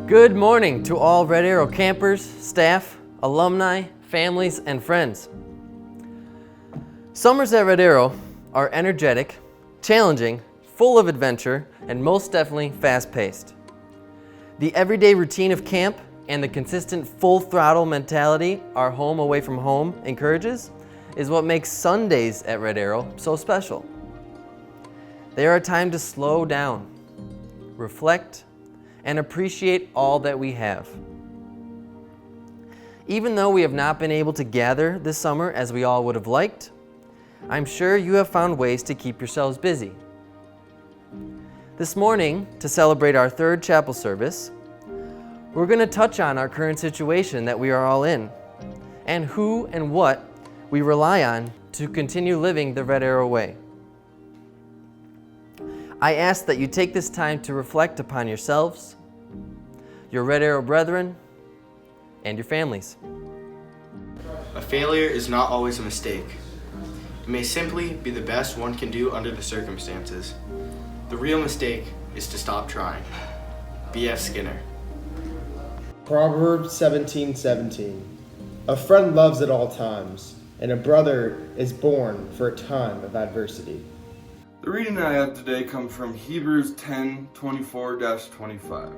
Good morning to all Red Arrow campers, staff, alumni, families, and friends. Summers at Red Arrow are energetic, challenging, full of adventure, and most definitely fast-paced. The everyday routine of camp and the consistent full-throttle mentality our home away from home encourages is what makes Sundays at Red Arrow so special. They are a time to slow down, reflect, and appreciate all that we have. Even though we have not been able to gather this summer as we all would have liked, I'm sure you have found ways to keep yourselves busy. This morning, to celebrate our third chapel service, we're going to touch on our current situation that we are all in, and who and what we rely on to continue living the Red Arrow way. I ask that you take this time to reflect upon yourselves, your Red Arrow brethren, and your families. A failure is not always a mistake. It may simply be the best one can do under the circumstances. The real mistake is to stop trying. B.F. Skinner. Proverbs 17:17. A friend loves at all times, and a brother is born for a time of adversity. The reading I have today comes from Hebrews 10:24-25.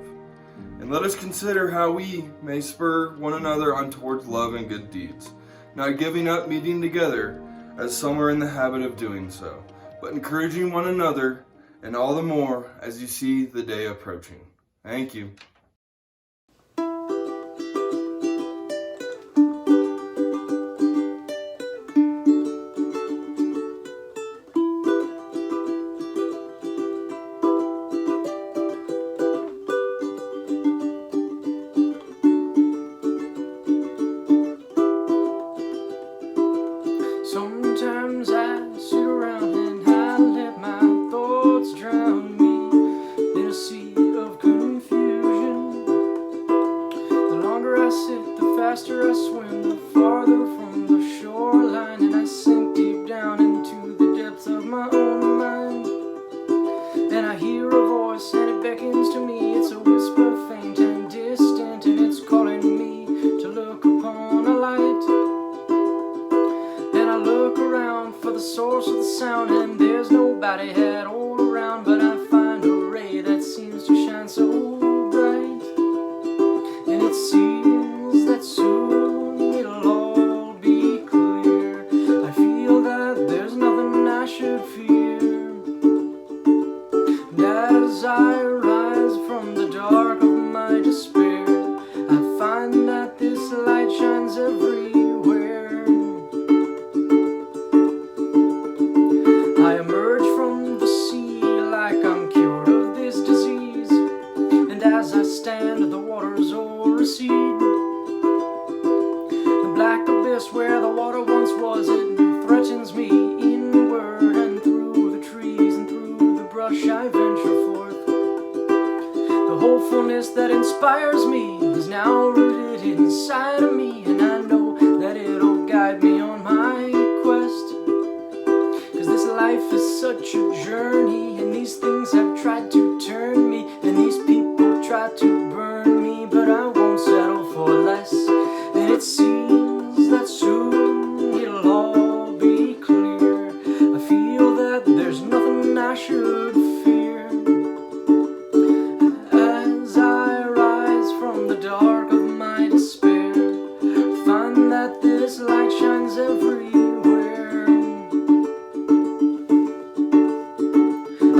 And let us consider how we may spur one another on towards love and good deeds, not giving up meeting together, as some are in the habit of doing so, but encouraging one another, and all the more as you see the day approaching. Thank you. Sometimes I sit around and I let my thoughts drown me in a sea of confusion. The longer I sit, the faster I swim, the farther from the shoreline, and I sink deep down into the depths of my own mind. And I hear a voice and it beckons to me. It's a whisper faint and distant, and it's calling me to look upon a light. Look around for the source of the sound, and there's nobody at all around, but I find a ray that seems to shine so bright, and it seems that soon it'll all be clear. I feel that there's nothing I should fear, and as I rise from the dark of my despair, I find that this light shines everywhere. I emerge from the sea like I'm cured of this disease, and as I stand, the waters all recede. The black abyss where the water once was, it threatens me inward, and through the trees and through the brush I venture forth. The hopefulness that inspires me is now rooted inside of me, and I know that it'll guide me on my quest. This life is such a journey, and these things have tried to turn me, and these people try to burn me, but I won't settle for less. And it seems that soon it'll all be clear. I feel that there's nothing I should fear. As I rise from the dark of my despair, find that this light shines everywhere.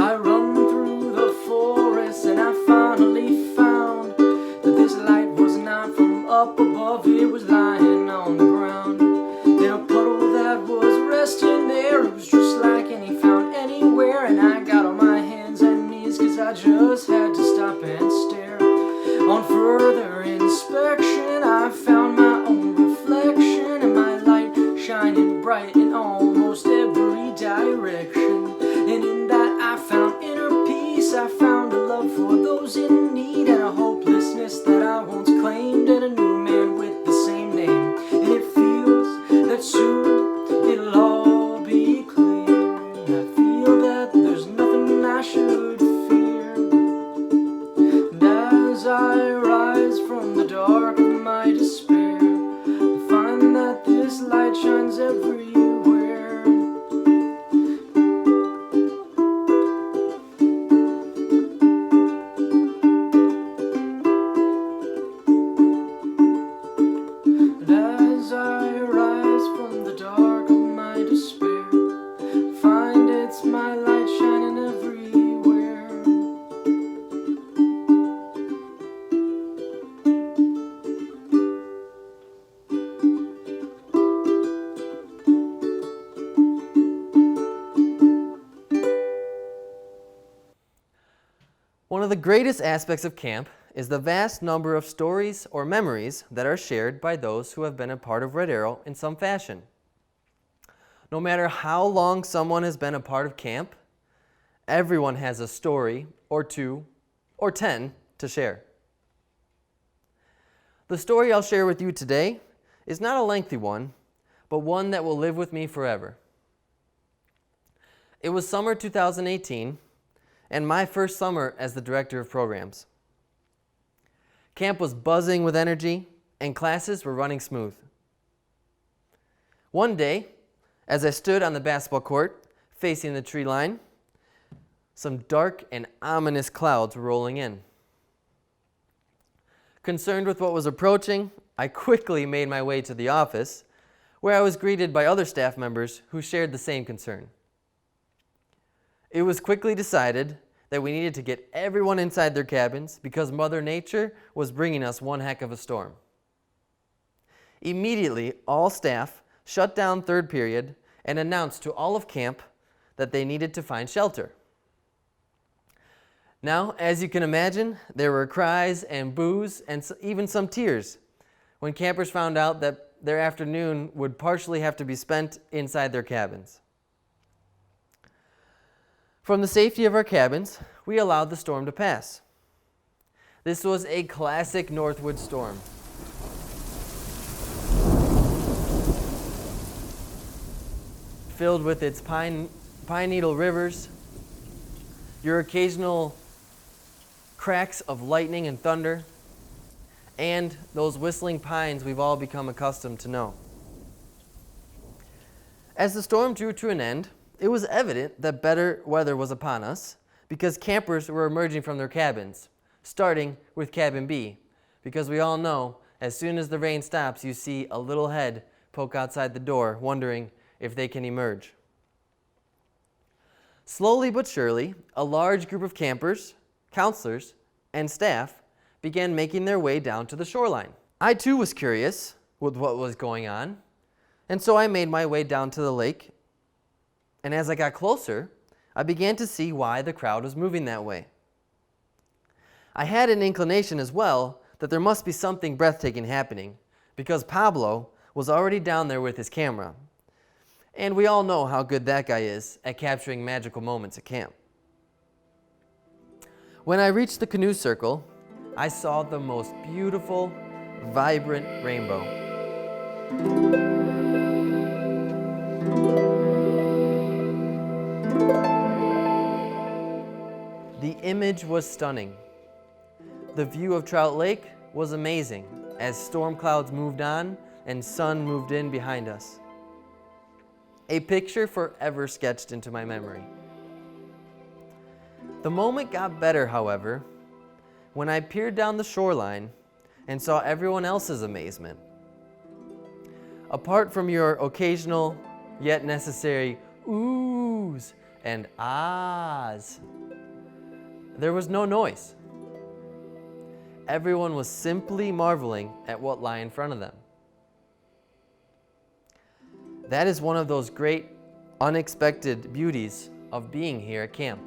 I run through the forest, and I finally found that this light was not from up above, it was lying on the ground. One of the greatest aspects of camp is the vast number of stories or memories that are shared by those who have been a part of Red Arrow in some fashion. No matter how long someone has been a part of camp, everyone has a story or 2 or 10 to share. The story I'll share with you today is not a lengthy one, but one that will live with me forever. It was summer 2018, and my first summer as the director of programs. Camp was buzzing with energy, and classes were running smooth. One day, as I stood on the basketball court facing the tree line, some dark and ominous clouds were rolling in. Concerned with what was approaching, I quickly made my way to the office, where I was greeted by other staff members who shared the same concern. It was quickly decided that we needed to get everyone inside their cabins because Mother Nature was bringing us one heck of a storm. Immediately, all staff shut down third period and announced to all of camp that they needed to find shelter. Now, as you can imagine, there were cries and boos and even some tears when campers found out that their afternoon would partially have to be spent inside their cabins. From the safety of our cabins, we allowed the storm to pass. This was a classic Northwood storm. Filled with its pine needle rivers, your occasional cracks of lightning and thunder, and those whistling pines we've all become accustomed to know. As the storm drew to an end, it was evident that better weather was upon us because campers were emerging from their cabins, starting with cabin B, because we all know as soon as the rain stops, you see a little head poke outside the door, wondering if they can emerge. Slowly but surely, a large group of campers, counselors, and staff began making their way down to the shoreline. I too was curious with what was going on, and so I made my way down to the lake. And as I got closer, I began to see why the crowd was moving that way. I had an inclination as well that there must be something breathtaking happening because Pablo was already down there with his camera. And we all know how good that guy is at capturing magical moments at camp. When I reached the canoe circle, I saw the most beautiful, vibrant rainbow. The image was stunning. The view of Trout Lake was amazing as storm clouds moved on and sun moved in behind us. A picture forever sketched into my memory. The moment got better, however, when I peered down the shoreline and saw everyone else's amazement. Apart from your occasional yet necessary oohs and ahs, there was no noise. Everyone was simply marveling at what lay in front of them. That is one of those great, unexpected beauties of being here at camp.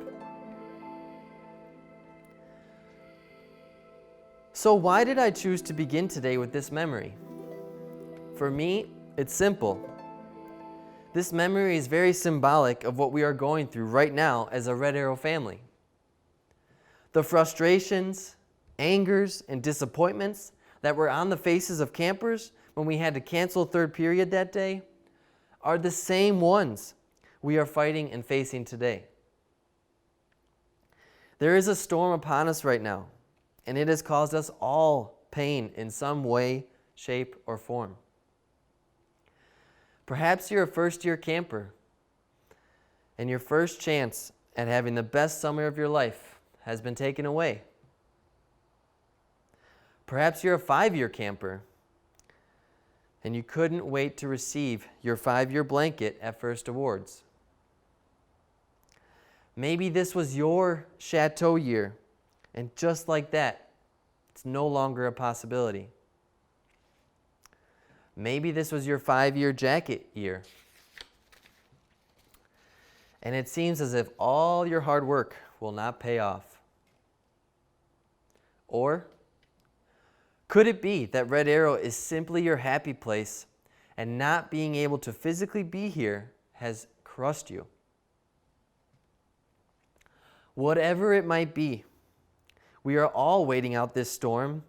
So why did I choose to begin today with this memory? For me, it's simple. This memory is very symbolic of what we are going through right now as a Red Arrow family. The frustrations, angers, and disappointments that were on the faces of campers when we had to cancel third period that day are the same ones we are fighting and facing today. There is a storm upon us right now, and it has caused us all pain in some way, shape, or form. Perhaps you're a first-year camper, and your first chance at having the best summer of your life has been taken away. Perhaps you're a 5-year camper, and you couldn't wait to receive your 5-year blanket at First Awards. Maybe this was your chateau year, and just like that, it's no longer a possibility. Maybe this was your 5-year jacket year, and it seems as if all your hard work will not pay off. Or could it be that Red Arrow is simply your happy place and not being able to physically be here has crushed you? Whatever it might be, we are all waiting out this storm,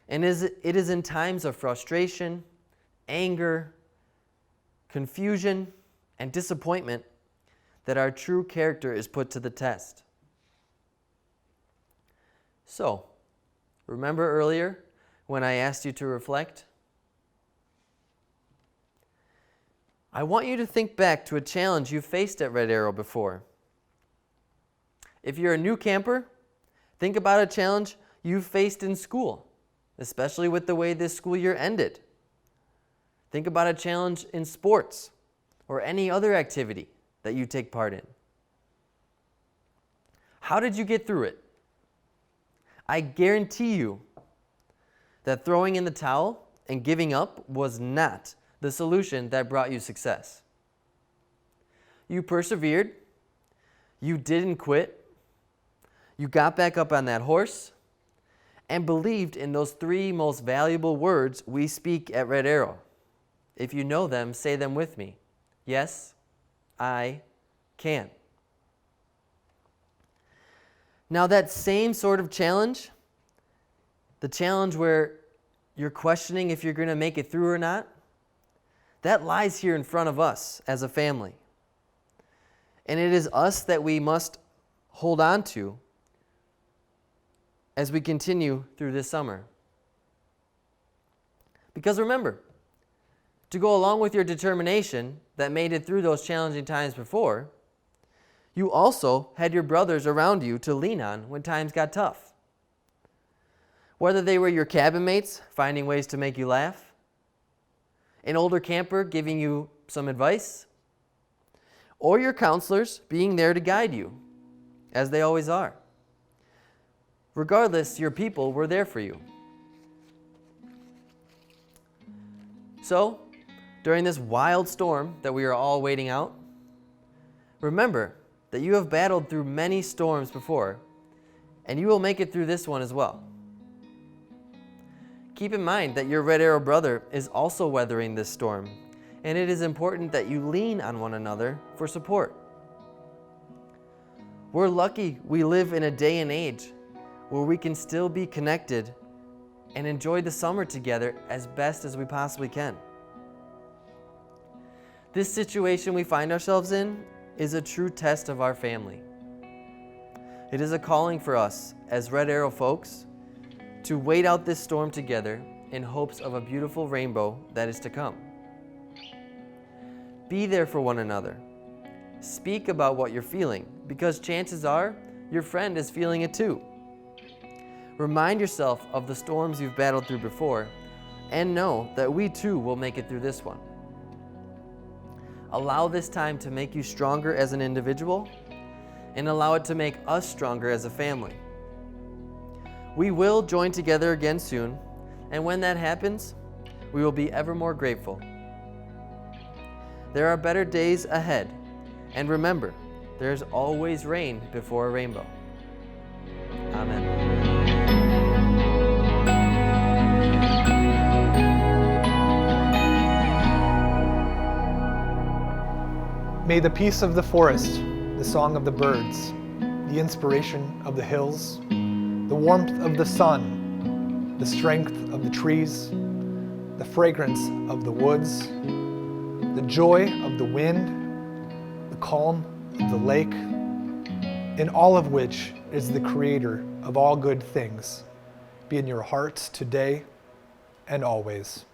and it is in times of frustration, anger, confusion, and disappointment that our true character is put to the test. So, remember earlier when I asked you to reflect? I want you to think back to a challenge you faced at Red Arrow before. If you're a new camper, think about a challenge you've faced in school, especially with the way this school year ended. Think about a challenge in sports or any other activity that you take part in. How did you get through it? I guarantee you that throwing in the towel and giving up was not the solution that brought you success. You persevered, you didn't quit, you got back up on that horse, and believed in those 3 most valuable words we speak at Red Arrow. If you know them, say them with me. Yes, I can. Now that same sort of challenge, the challenge where you're questioning if you're going to make it through or not, that lies here in front of us as a family. And it is us that we must hold on to as we continue through this summer. Because remember, to go along with your determination that made it through those challenging times before, you also had your brothers around you to lean on when times got tough. Whether they were your cabin mates finding ways to make you laugh, an older camper giving you some advice, or your counselors being there to guide you, as they always are. Regardless, your people were there for you. So, during this wild storm that we are all waiting out, remember that you have battled through many storms before, and you will make it through this one as well. Keep in mind that your Red Arrow brother is also weathering this storm, and it is important that you lean on one another for support. We're lucky we live in a day and age where we can still be connected and enjoy the summer together as best as we possibly can. This situation we find ourselves in is a true test of our family. It is a calling for us as Red Arrow folks to wait out this storm together in hopes of a beautiful rainbow that is to come. Be there for one another. Speak about what you're feeling, because chances are your friend is feeling it too. Remind yourself of the storms you've battled through before, and know that we too will make it through this one. Allow this time to make you stronger as an individual, and allow it to make us stronger as a family. We will join together again soon, and when that happens, we will be ever more grateful. There are better days ahead, and remember, there's always rain before a rainbow. Amen. May the peace of the forest, the song of the birds, the inspiration of the hills, the warmth of the sun, the strength of the trees, the fragrance of the woods, the joy of the wind, the calm of the lake, in all of which is the Creator of all good things, be in your hearts today and always.